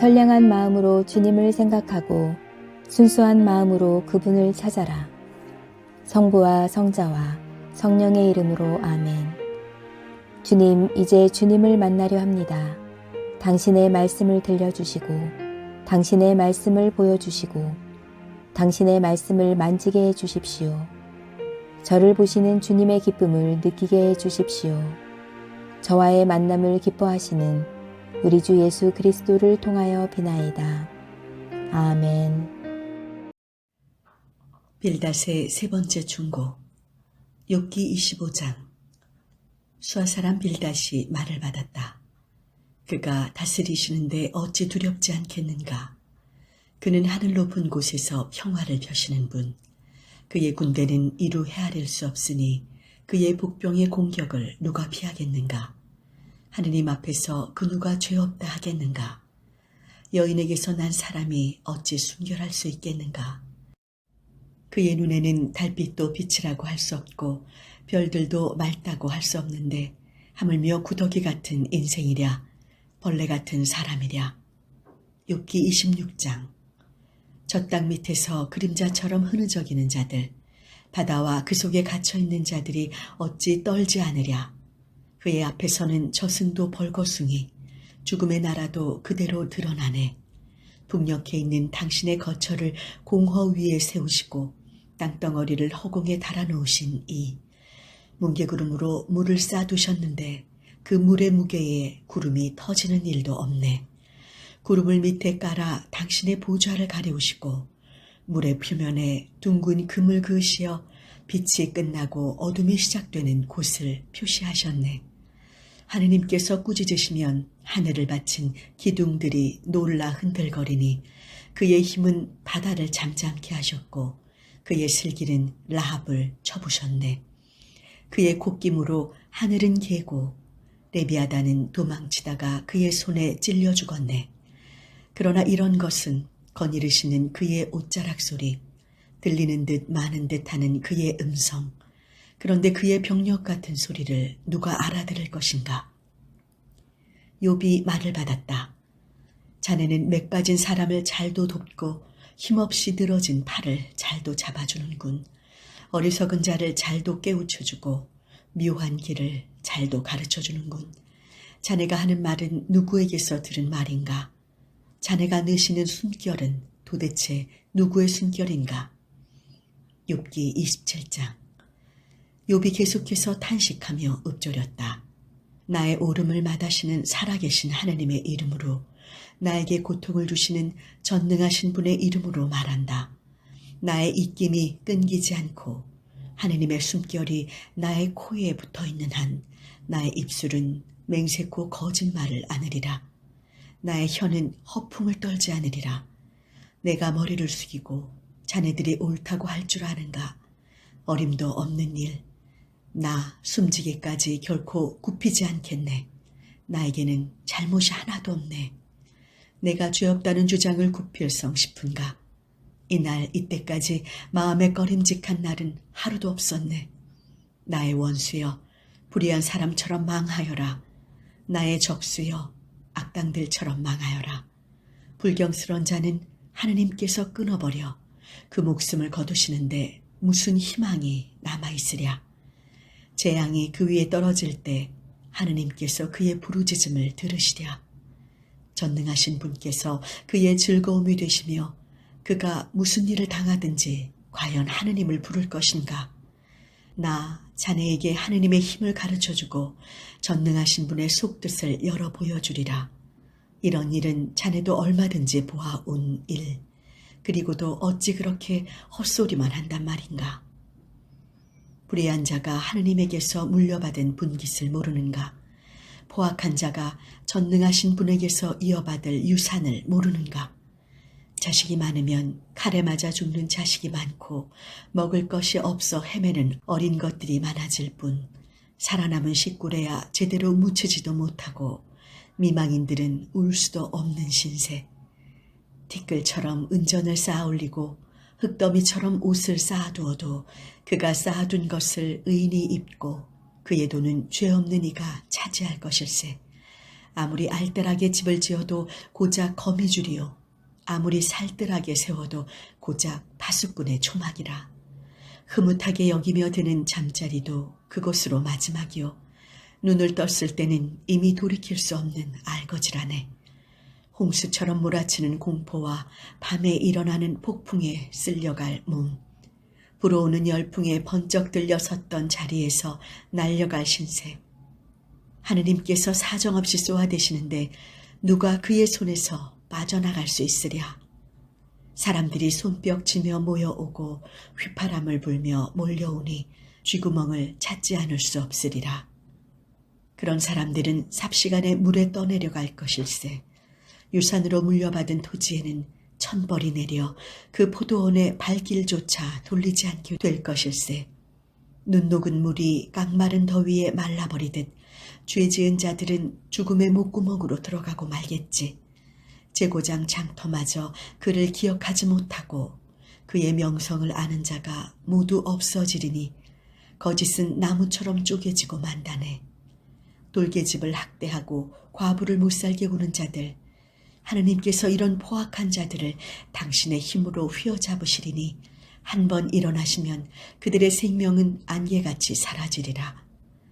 선량한 마음으로 주님을 생각하고 순수한 마음으로 그분을 찾아라. 성부와 성자와 성령의 이름으로 아멘. 주님, 이제 주님을 만나려 합니다. 당신의 말씀을 들려주시고 당신의 말씀을 보여주시고 당신의 말씀을 만지게 해주십시오. 저를 보시는 주님의 기쁨을 느끼게 해주십시오. 저와의 만남을 기뻐하시는 우리 주 예수 그리스도를 통하여 비나이다. 아멘. 빌닷의 세 번째 충고. 욥기 25장. 수아사람 빌닷이 말을 받았다. 그가 다스리시는데 어찌 두렵지 않겠는가. 그는 하늘 높은 곳에서 평화를 펴시는 분. 그의 군대는 이루 헤아릴 수 없으니 그의 복병의 공격을 누가 피하겠는가. 하느님 앞에서 그 누가 죄 없다 하겠는가. 여인에게서 난 사람이 어찌 순결할 수 있겠는가. 그의 눈에는 달빛도 빛이라고 할 수 없고 별들도 맑다고 할 수 없는데 하물며 구더기 같은 인생이랴 벌레 같은 사람이랴. 욥기 26장. 저 땅 밑에서 그림자처럼 흐느적이는 자들, 바다와 그 속에 갇혀있는 자들이 어찌 떨지 않으랴. 그의 앞에서는 저승도 벌거숭이, 죽음의 나라도 그대로 드러나네. 북녘에 있는 당신의 거처를 공허 위에 세우시고 땅덩어리를 허공에 달아놓으신 이 뭉게구름으로 물을 쌓아두셨는데 그 물의 무게에 구름이 터지는 일도 없네. 구름을 밑에 깔아 당신의 보좌를 가리우시고 물의 표면에 둥근 금을 그으시어 빛이 끝나고 어둠이 시작되는 곳을 표시하셨네. 하느님께서 꾸짖으시면 하늘을 바친 기둥들이 놀라 흔들거리니 그의 힘은 바다를 잠잠케 하셨고 그의 슬기는 라합을 쳐부셨네. 그의 콧김으로 하늘은 개고 레비아단은 도망치다가 그의 손에 찔려 죽었네. 그러나 이런 것은 거니르시는 그의 옷자락 소리, 들리는 듯 많은 듯 하는 그의 음성, 그런데 그의 병력 같은 소리를 누가 알아들을 것인가. 욥이 말을 받았다. 자네는 맥 빠진 사람을 잘도 돕고 힘없이 늘어진 팔을 잘도 잡아주는군. 어리석은 자를 잘도 깨우쳐주고 묘한 길을 잘도 가르쳐주는군. 자네가 하는 말은 누구에게서 들은 말인가? 자네가 느시는 숨결은 도대체 누구의 숨결인가? 욥기 27장. 욥이 계속해서 탄식하며 읊조렸다. 나의 오름을 마다시는 살아계신 하느님의 이름으로, 나에게 고통을 주시는 전능하신 분의 이름으로 말한다. 나의 입김이 끊기지 않고 하느님의 숨결이 나의 코에 붙어있는 한 나의 입술은 맹세코 거짓말을 않으리라. 나의 혀는 허풍을 떨지 않으리라. 내가 머리를 숙이고 자네들이 옳다고 할 줄 아는가. 어림도 없는 일. 나 숨지기까지 결코 굽히지 않겠네. 나에게는 잘못이 하나도 없네. 내가 죄 없다는 주장을 굽힐성 싶은가. 이날 이때까지 마음에 꺼림직한 날은 하루도 없었네. 나의 원수여, 불의한 사람처럼 망하여라. 나의 적수여, 악당들처럼 망하여라. 불경스러운 자는 하느님께서 끊어버려 그 목숨을 거두시는데 무슨 희망이 남아있으랴. 재앙이 그 위에 떨어질 때 하느님께서 그의 부르짖음을 들으시랴. 전능하신 분께서 그의 즐거움이 되시며 그가 무슨 일을 당하든지 과연 하느님을 부를 것인가. 나 자네에게 하느님의 힘을 가르쳐주고 전능하신 분의 속뜻을 열어 보여주리라. 이런 일은 자네도 얼마든지 보아온 일, 그리고도 어찌 그렇게 헛소리만 한단 말인가. 불의한 자가 하느님에게서 물려받은 분깃을 모르는가. 포악한 자가 전능하신 분에게서 이어받을 유산을 모르는가. 자식이 많으면 칼에 맞아 죽는 자식이 많고 먹을 것이 없어 헤매는 어린 것들이 많아질 뿐 살아남은 식구래야 제대로 묻히지도 못하고 미망인들은 울 수도 없는 신세. 티끌처럼 은전을 쌓아 올리고 흙더미처럼 옷을 쌓아두어도 그가 쌓아둔 것을 의인이 입고 그의 돈은 죄 없는 이가 차지할 것일세. 아무리 알뜰하게 집을 지어도 고작 거미줄이요. 아무리 살뜰하게 세워도 고작 파수꾼의 초막이라. 흐뭇하게 여기며 드는 잠자리도 그곳으로 마지막이요. 눈을 떴을 때는 이미 돌이킬 수 없는 알거지라네. 홍수처럼 몰아치는 공포와 밤에 일어나는 폭풍에 쓸려갈 몸. 불어오는 열풍에 번쩍 들려 섰던 자리에서 날려갈 신세. 하느님께서 사정없이 쏘아대시는데 누가 그의 손에서 빠져나갈 수 있으랴. 사람들이 손뼉치며 모여오고 휘파람을 불며 몰려오니 쥐구멍을 찾지 않을 수 없으리라. 그런 사람들은 삽시간에 물에 떠내려갈 것일세. 유산으로 물려받은 토지에는 천벌이 내려 그 포도원의 발길조차 돌리지 않게 될 것일세. 눈 녹은 물이 깡마른 더위에 말라버리듯 죄 지은 자들은 죽음의 목구멍으로 들어가고 말겠지. 제고장 장터마저 그를 기억하지 못하고 그의 명성을 아는 자가 모두 없어지리니 거짓은 나무처럼 쪼개지고 만다네. 돌개집을 학대하고 과부를 못살게 구는 자들, 하느님께서 이런 포악한 자들을 당신의 힘으로 휘어잡으시리니 한 번 일어나시면 그들의 생명은 안개같이 사라지리라.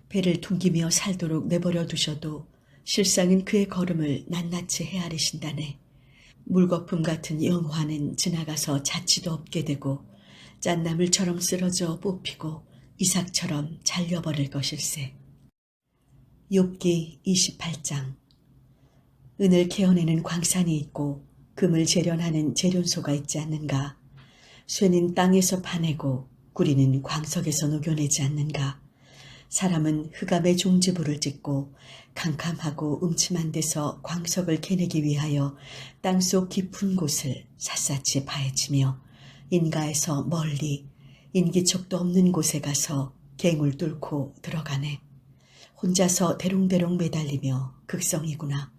배를 퉁기며 살도록 내버려 두셔도 실상은 그의 걸음을 낱낱이 헤아리신다네. 물거품 같은 영화는 지나가서 자취도 없게 되고 짠나물처럼 쓰러져 뽑히고 이삭처럼 잘려버릴 것일세. 욥기 28장. 은을 캐어내는 광산이 있고 금을 재련하는 재련소가 있지 않는가. 쇠는 땅에서 파내고 구리는 광석에서 녹여내지 않는가. 사람은 흑암의 종지부를 찍고 캄캄하고 음침한 데서 광석을 캐내기 위하여 땅속 깊은 곳을 샅샅이 파헤치며 인가에서 멀리 인기척도 없는 곳에 가서 갱을 뚫고 들어가네. 혼자서 대롱대롱 매달리며 극성이구나.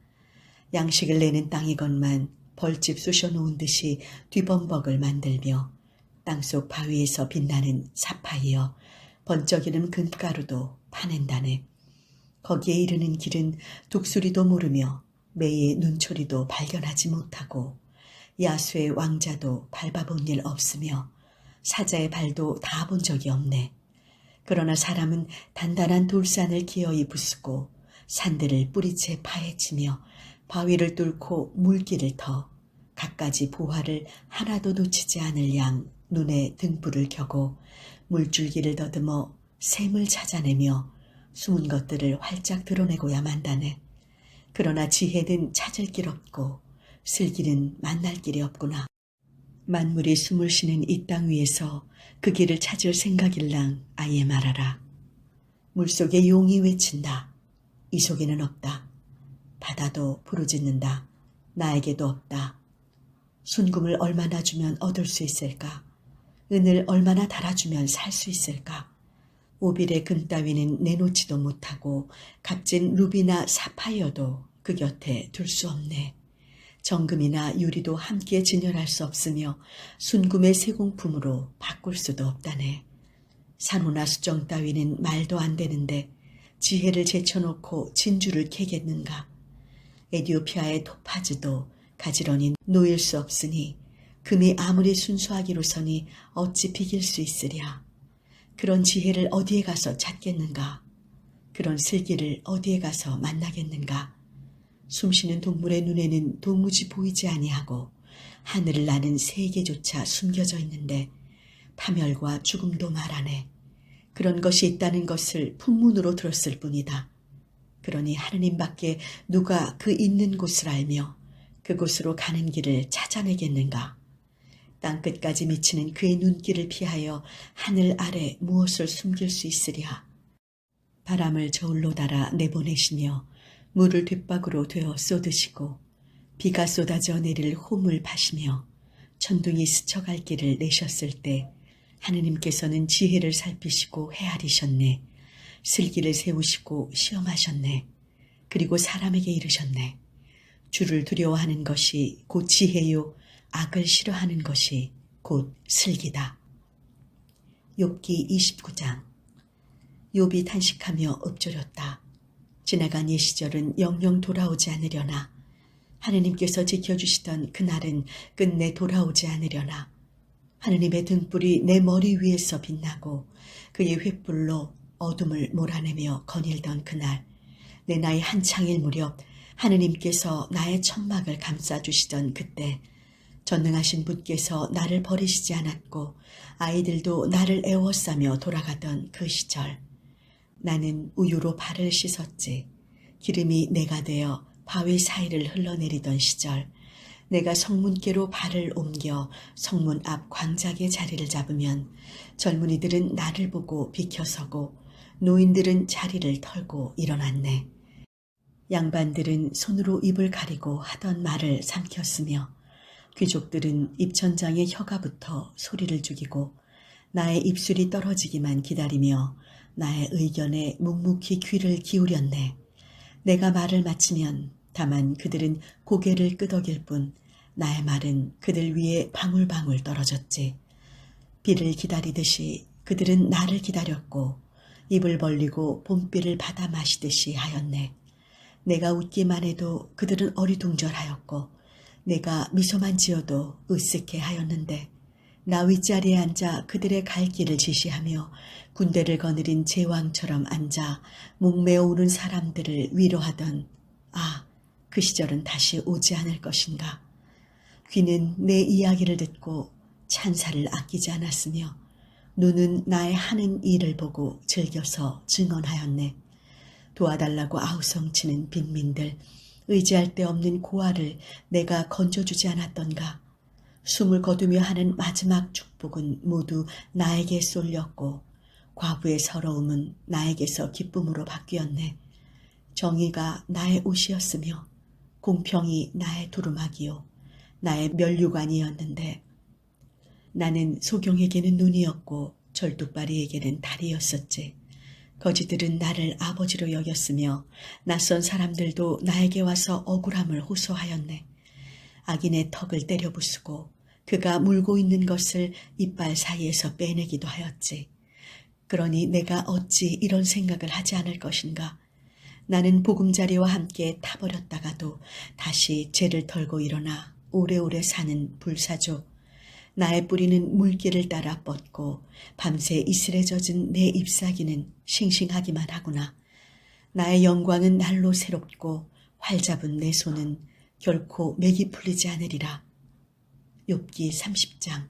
양식을 내는 땅이건만 벌집 쑤셔놓은 듯이 뒤범벅을 만들며 땅속 바위에서 빛나는 사파이어 번쩍이는 금가루도 파낸다네. 거기에 이르는 길은 독수리도 모르며 매의 눈초리도 발견하지 못하고 야수의 왕자도 밟아본 일 없으며 사자의 발도 닿아본 적이 없네. 그러나 사람은 단단한 돌산을 기어이 부수고 산들을 뿌리채 파헤치며 바위를 뚫고 물길을 터 갖가지 보화를 하나도 놓치지 않을 양 눈에 등불을 켜고 물줄기를 더듬어 샘을 찾아내며 숨은 것들을 활짝 드러내고야 만다네. 그러나 지혜는 찾을 길 없고 슬기는 만날 길이 없구나. 만물이 숨을 쉬는 이 땅 위에서 그 길을 찾을 생각일랑 아예 말하라. 물속에 용이 외친다. 이 속에는 없다. 바다도 부르짖는다. 나에게도 없다. 순금을 얼마나 주면 얻을 수 있을까? 은을 얼마나 달아주면 살 수 있을까? 오빌의 금 따위는 내놓지도 못하고 값진 루비나 사파이어도 그 곁에 둘 수 없네. 정금이나 유리도 함께 진열할 수 없으며 순금의 세공품으로 바꿀 수도 없다네. 산호나 수정 따위는 말도 안 되는데 지혜를 제쳐놓고 진주를 캐겠는가? 에디오피아의 토파즈도 가지런히 놓일 수 없으니 금이 아무리 순수하기로서니 어찌 비길 수 있으랴. 그런 지혜를 어디에 가서 찾겠는가? 그런 슬기를 어디에 가서 만나겠는가? 숨쉬는 동물의 눈에는 도무지 보이지 아니하고 하늘을 나는 세계조차 숨겨져 있는데 파멸과 죽음도 말하네. 그런 것이 있다는 것을 풍문으로 들었을 뿐이다. 그러니 하느님밖에 누가 그 있는 곳을 알며 그곳으로 가는 길을 찾아내겠는가? 땅끝까지 미치는 그의 눈길을 피하여 하늘 아래 무엇을 숨길 수 있으랴. 바람을 저울로 달아 내보내시며 물을 뒷박으로 되어 쏟으시고 비가 쏟아져 내릴 홈을 파시며 천둥이 스쳐갈 길을 내셨을 때 하느님께서는 지혜를 살피시고 헤아리셨네. 슬기를 세우시고 시험하셨네. 그리고 사람에게 이르셨네. 주를 두려워하는 것이 곧 지혜요 악을 싫어하는 것이 곧 슬기다. 욥기 29장. 욥이 탄식하며 읊조렸다. 지나간 이 시절은 영영 돌아오지 않으려나. 하느님께서 지켜주시던 그날은 끝내 돌아오지 않으려나. 하느님의 등불이 내 머리 위에서 빛나고 그의 횃불로 어둠을 몰아내며 거닐던 그날, 내 나이 한창일 무렵 하느님께서 나의 천막을 감싸주시던 그때, 전능하신 분께서 나를 버리시지 않았고 아이들도 나를 애워싸며 돌아가던 그 시절, 나는 우유로 발을 씻었지. 기름이 내가 되어 바위 사이를 흘러내리던 시절, 내가 성문께로 발을 옮겨 성문 앞 광작의 자리를 잡으면 젊은이들은 나를 보고 비켜서고 노인들은 자리를 털고 일어났네. 양반들은 손으로 입을 가리고 하던 말을 삼켰으며 귀족들은 입천장에 혀가 붙어 소리를 죽이고 나의 입술이 떨어지기만 기다리며 나의 의견에 묵묵히 귀를 기울였네. 내가 말을 마치면 다만 그들은 고개를 끄덕일 뿐 나의 말은 그들 위에 방울방울 떨어졌지. 비를 기다리듯이 그들은 나를 기다렸고 입을 벌리고 봄비를 받아 마시듯이 하였네. 내가 웃기만 해도 그들은 어리둥절하였고 내가 미소만 지어도 으쓱해 하였는데 나 윗자리에 앉아 그들의 갈 길을 지시하며 군대를 거느린 제왕처럼 앉아 목매어 우는 사람들을 위로하던 그 시절은 다시 오지 않을 것인가. 귀는 내 이야기를 듣고 찬사를 아끼지 않았으며 눈은 나의 하는 일을 보고 즐겨서 증언하였네. 도와달라고 아우성치는 빈민들, 의지할 데 없는 고아를 내가 건져주지 않았던가. 숨을 거두며 하는 마지막 축복은 모두 나에게 쏠렸고 과부의 서러움은 나에게서 기쁨으로 바뀌었네. 정의가 나의 옷이었으며 공평이 나의 두루마기요 나의 면류관이었는데 나는 소경에게는 눈이었고 절뚝발이에게는 다리였었지. 거지들은 나를 아버지로 여겼으며 낯선 사람들도 나에게 와서 억울함을 호소하였네. 악인의 턱을 때려 부수고 그가 물고 있는 것을 이빨 사이에서 빼내기도 하였지. 그러니 내가 어찌 이런 생각을 하지 않을 것인가. 나는 보금자리와 함께 타버렸다가도 다시 죄를 털고 일어나 오래오래 사는 불사조. 나의 뿌리는 물길을 따라 뻗고 밤새 이슬에 젖은 내 잎사귀는 싱싱하기만 하구나. 나의 영광은 날로 새롭고 활 잡은 내 손은 결코 맥이 풀리지 않으리라. 욥기 30장.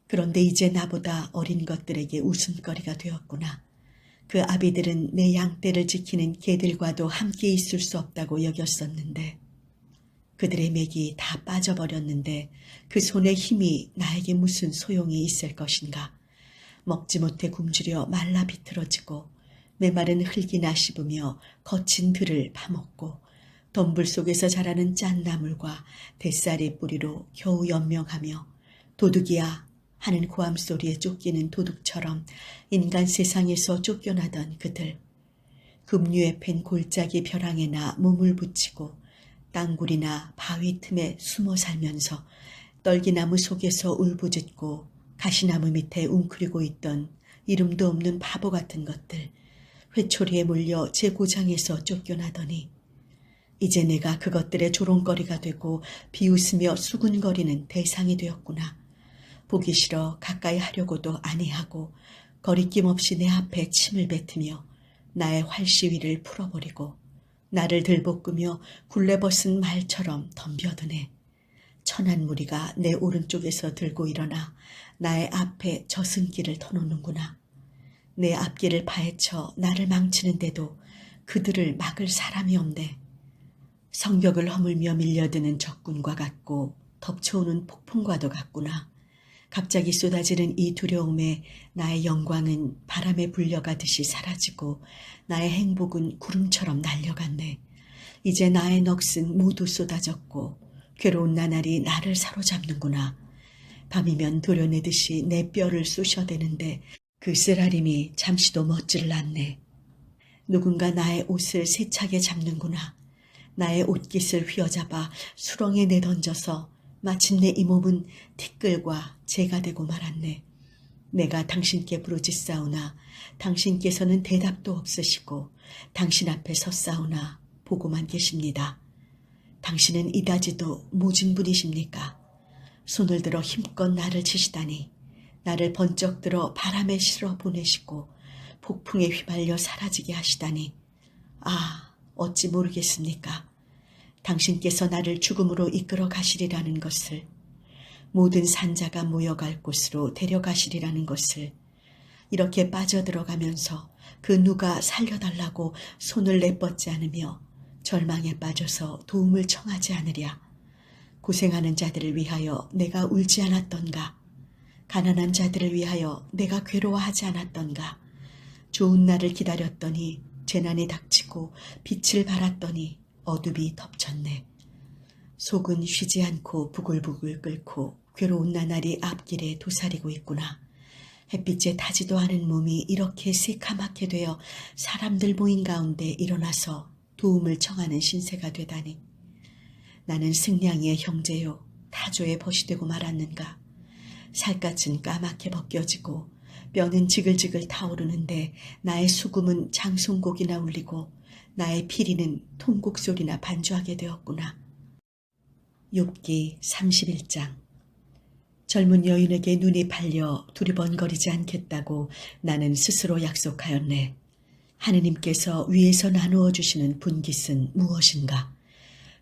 그런데 이제 나보다 어린 것들에게 웃음거리가 되었구나. 그 아비들은 내 양떼를 지키는 개들과도 함께 있을 수 없다고 여겼었는데 그들의 맥이 다 빠져버렸는데 그 손의 힘이 나에게 무슨 소용이 있을 것인가. 먹지 못해 굶주려 말라 비틀어지고 메마른 흙이나 씹으며 거친 들을 파먹고 덤불 속에서 자라는 짠나물과 뱃살의 뿌리로 겨우 연명하며 도둑이야 하는 고함소리에 쫓기는 도둑처럼 인간 세상에서 쫓겨나던 그들. 급류에 팬 골짜기 벼랑에나 몸을 붙이고 땅굴이나 바위 틈에 숨어 살면서 떨기나무 속에서 울부짖고 가시나무 밑에 웅크리고 있던 이름도 없는 바보 같은 것들. 회초리에 몰려 제 고장에서 쫓겨나더니 이제 내가 그것들의 조롱거리가 되고 비웃으며 수군거리는 대상이 되었구나. 보기 싫어 가까이 하려고도 아니하고 거리낌 없이 내 앞에 침을 뱉으며 나의 활시위를 풀어버리고 나를 들볶으며 굴레벗은 말처럼 덤벼드네. 천한 무리가 내 오른쪽에서 들고 일어나 나의 앞에 저승길을 터놓는구나. 내 앞길을 파헤쳐 나를 망치는데도 그들을 막을 사람이 없네. 성벽을 허물며 밀려드는 적군과 같고 덮쳐오는 폭풍과도 같구나. 갑자기 쏟아지는 이 두려움에 나의 영광은 바람에 불려가듯이 사라지고 나의 행복은 구름처럼 날려갔네. 이제 나의 넋은 모두 쏟아졌고 괴로운 나날이 나를 사로잡는구나. 밤이면 도려내듯이 내 뼈를 쑤셔대는데 그 쓰라림이 잠시도 멎지를 않네. 누군가 나의 옷을 세차게 잡는구나. 나의 옷깃을 휘어잡아 수렁에 내던져서 마침내 이 몸은 티끌과 재가 되고 말았네. 내가 당신께 부르짖사오나 당신께서는 대답도 없으시고 당신 앞에 섰사오나 보고만 계십니다. 당신은 이다지도 모진 분이십니까? 손을 들어 힘껏 나를 치시다니, 나를 번쩍 들어 바람에 실어 보내시고 폭풍에 휘말려 사라지게 하시다니, 아, 어찌 모르겠습니까? 당신께서 나를 죽음으로 이끌어 가시리라는 것을, 모든 산자가 모여갈 곳으로 데려가시리라는 것을, 이렇게 빠져들어가면서 그 누가 살려달라고 손을 내뻗지 않으며 절망에 빠져서 도움을 청하지 않으랴. 고생하는 자들을 위하여 내가 울지 않았던가? 가난한 자들을 위하여 내가 괴로워하지 않았던가? 좋은 날을 기다렸더니 재난이 닥치고 빛을 발았더니 어둠이 덮쳤네. 속은 쉬지 않고 부글부글 끓고 괴로운 나날이 앞길에 도사리고 있구나. 햇빛에 타지도 않은 몸이 이렇게 새카맣게 되어 사람들 모인 가운데 일어나서 도움을 청하는 신세가 되다니. 나는 승냥이의 형제요 타조의 벗이 되고 말았는가. 살갗은 까맣게 벗겨지고 뼈는 지글지글 타오르는데 나의 수금은 장송곡이나 울리고 나의 피리는 통곡 소리나 반주하게 되었구나. 욥기 31장. 젊은 여인에게 눈이 팔려 두리번거리지 않겠다고 나는 스스로 약속하였네. 하느님께서 위에서 나누어 주시는 분깃은 무엇인가?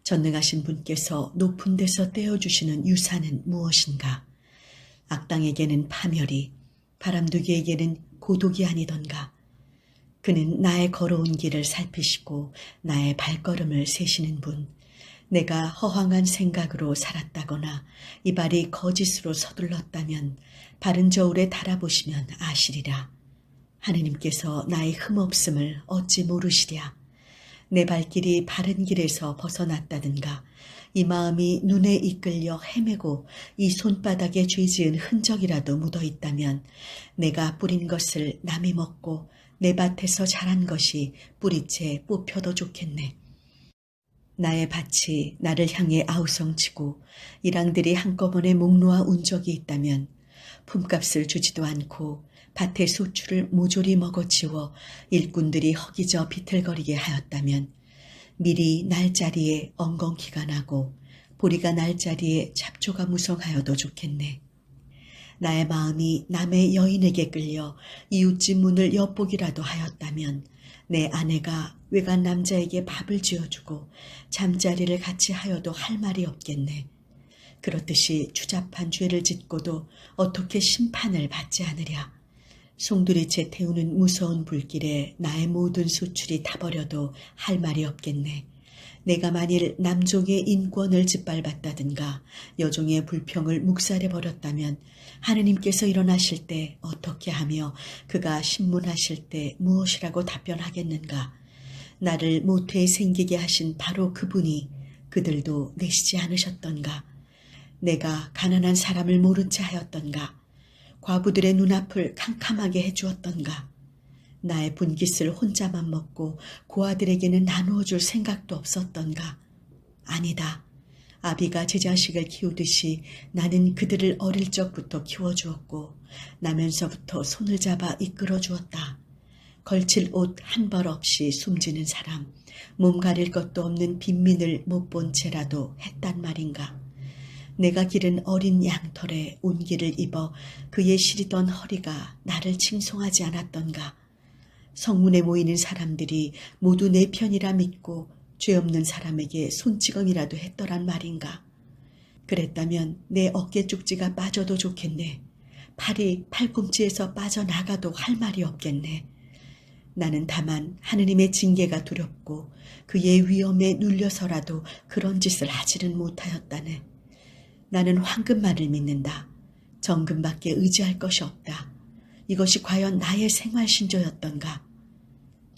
전능하신 분께서 높은 데서 떼어주시는 유산은 무엇인가? 악당에게는 파멸이, 바람둥이에게는 고독이 아니던가? 그는 나의 걸어온 길을 살피시고 나의 발걸음을 세시는 분, 내가 허황한 생각으로 살았다거나 이발이 거짓으로 서둘렀다면 바른 저울에 달아보시면 아시리라. 하느님께서 나의 흠없음을 어찌 모르시랴. 내 발길이 바른 길에서 벗어났다든가 이 마음이 눈에 이끌려 헤매고 이 손바닥에 죄지은 흔적이라도 묻어있다면 내가 뿌린 것을 남이 먹고 내 밭에서 자란 것이 뿌리채 뽑혀도 좋겠네. 나의 밭이 나를 향해 아우성치고 일항들이 한꺼번에 목 놓아 운 적이 있다면 품값을 주지도 않고 밭의 소출을 모조리 먹어치워 일꾼들이 허기져 비틀거리게 하였다면 미리 날자리에 엉겅퀴가 나고 보리가 날자리에 잡초가 무성하여도 좋겠네. 나의 마음이 남의 여인에게 끌려 이웃집 문을 엿보기라도 하였다면 내 아내가 외간 남자에게 밥을 지어주고 잠자리를 같이 하여도 할 말이 없겠네. 그렇듯이 추잡한 죄를 짓고도 어떻게 심판을 받지 않으랴. 송두리째 태우는 무서운 불길에 나의 모든 수출이 타버려도 할 말이 없겠네. 내가 만일 남종의 인권을 짓밟았다든가 여종의 불평을 묵살해버렸다면 하느님께서 일어나실 때 어떻게 하며 그가 신문하실 때 무엇이라고 답변하겠는가. 나를 모태에 생기게 하신 바로 그분이 그들도 내시지 않으셨던가. 내가 가난한 사람을 모른 채 하였던가. 과부들의 눈앞을 캄캄하게 해주었던가. 나의 분깃을 혼자만 먹고 고아들에게는 나누어 줄 생각도 없었던가. 아니다. 아비가 제 자식을 키우듯이 나는 그들을 어릴 적부터 키워주었고 나면서부터 손을 잡아 이끌어 주었다. 걸칠 옷 한 벌 없이 숨지는 사람, 몸 가릴 것도 없는 빈민을 못 본 채라도 했단 말인가. 내가 기른 어린 양털에 온기를 입어 그의 시리던 허리가 나를 칭송하지 않았던가. 성문에 모이는 사람들이 모두 내 편이라 믿고 죄 없는 사람에게 손찌검이라도 했더란 말인가. 그랬다면 내 어깨 쪽지가 빠져도 좋겠네. 팔이 팔꿈치에서 빠져나가도 할 말이 없겠네. 나는 다만 하느님의 징계가 두렵고 그의 위엄에 눌려서라도 그런 짓을 하지는 못하였다네. 나는 황금만을 믿는다. 정금밖에 의지할 것이 없다. 이것이 과연 나의 생활신조였던가.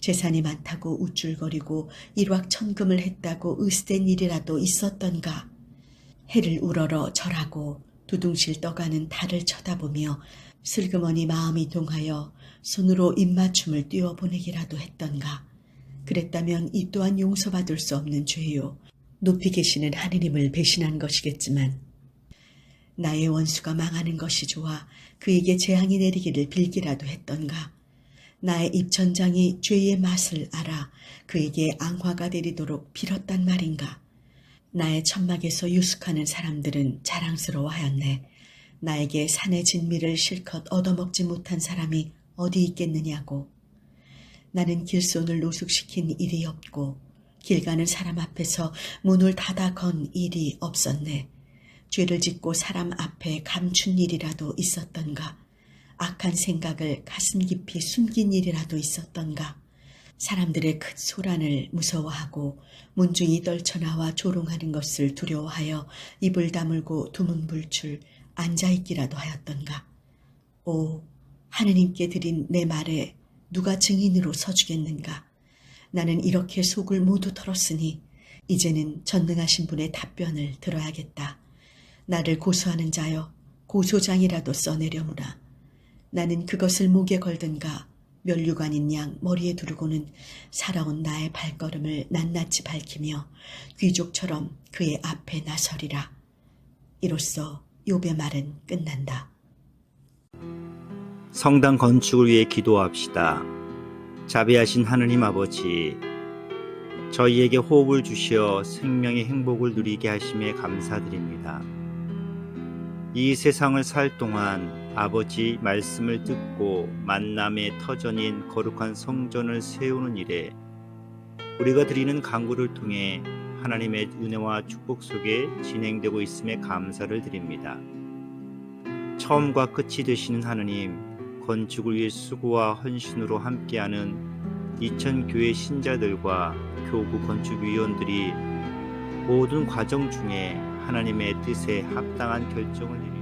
재산이 많다고 우쭐거리고 일확천금을 했다고 으스댄 일이라도 있었던가. 해를 우러러 절하고 두둥실 떠가는 달을 쳐다보며 슬그머니 마음이 동하여 손으로 입맞춤을 띄워보내기라도 했던가. 그랬다면 이 또한 용서받을 수 없는 죄요. 높이 계시는 하느님을 배신한 것이겠지만 나의 원수가 망하는 것이 좋아 그에게 재앙이 내리기를 빌기라도 했던가. 나의 입천장이 죄의 맛을 알아 그에게 앙화가 되리도록 빌었단 말인가. 나의 천막에서 유숙하는 사람들은 자랑스러워하였네. 나에게 산의 진미를 실컷 얻어먹지 못한 사람이 어디 있겠느냐고. 나는 길손을 노숙시킨 일이 없고 길 가는 사람 앞에서 문을 닫아 건 일이 없었네. 죄를 짓고 사람 앞에 감춘 일이라도 있었던가. 악한 생각을 가슴 깊이 숨긴 일이라도 있었던가. 사람들의 큰 소란을 무서워하고 문중이 떨쳐나와 조롱하는 것을 두려워하여 입을 다물고 두문불출 앉아있기라도 하였던가. 오, 하느님께 드린 내 말에 누가 증인으로 서주겠는가. 나는 이렇게 속을 모두 털었으니 이제는 전능하신 분의 답변을 들어야겠다. 나를 고소하는 자여, 고소장이라도 써내려무라. 나는 그것을 목에 걸든가 면류관인 양 머리에 두르고는 살아온 나의 발걸음을 낱낱이 밝히며 귀족처럼 그의 앞에 나서리라. 이로써 욥의 말은 끝난다. 성당 건축을 위해 기도합시다. 자비하신 하느님 아버지, 저희에게 호흡을 주시어 생명의 행복을 누리게 하심에 감사드립니다. 이 세상을 살 동안 아버지 말씀을 듣고 만남의 터전인 거룩한 성전을 세우는 일에 우리가 드리는 간구를 통해 하나님의 은혜와 축복 속에 진행되고 있음에 감사를 드립니다. 처음과 끝이 되시는 하느님, 건축을 위해 수고와 헌신으로 함께하는 이천교회 신자들과 교구 건축위원들이 모든 과정 중에 하나님의 뜻에 합당한 결정을 내리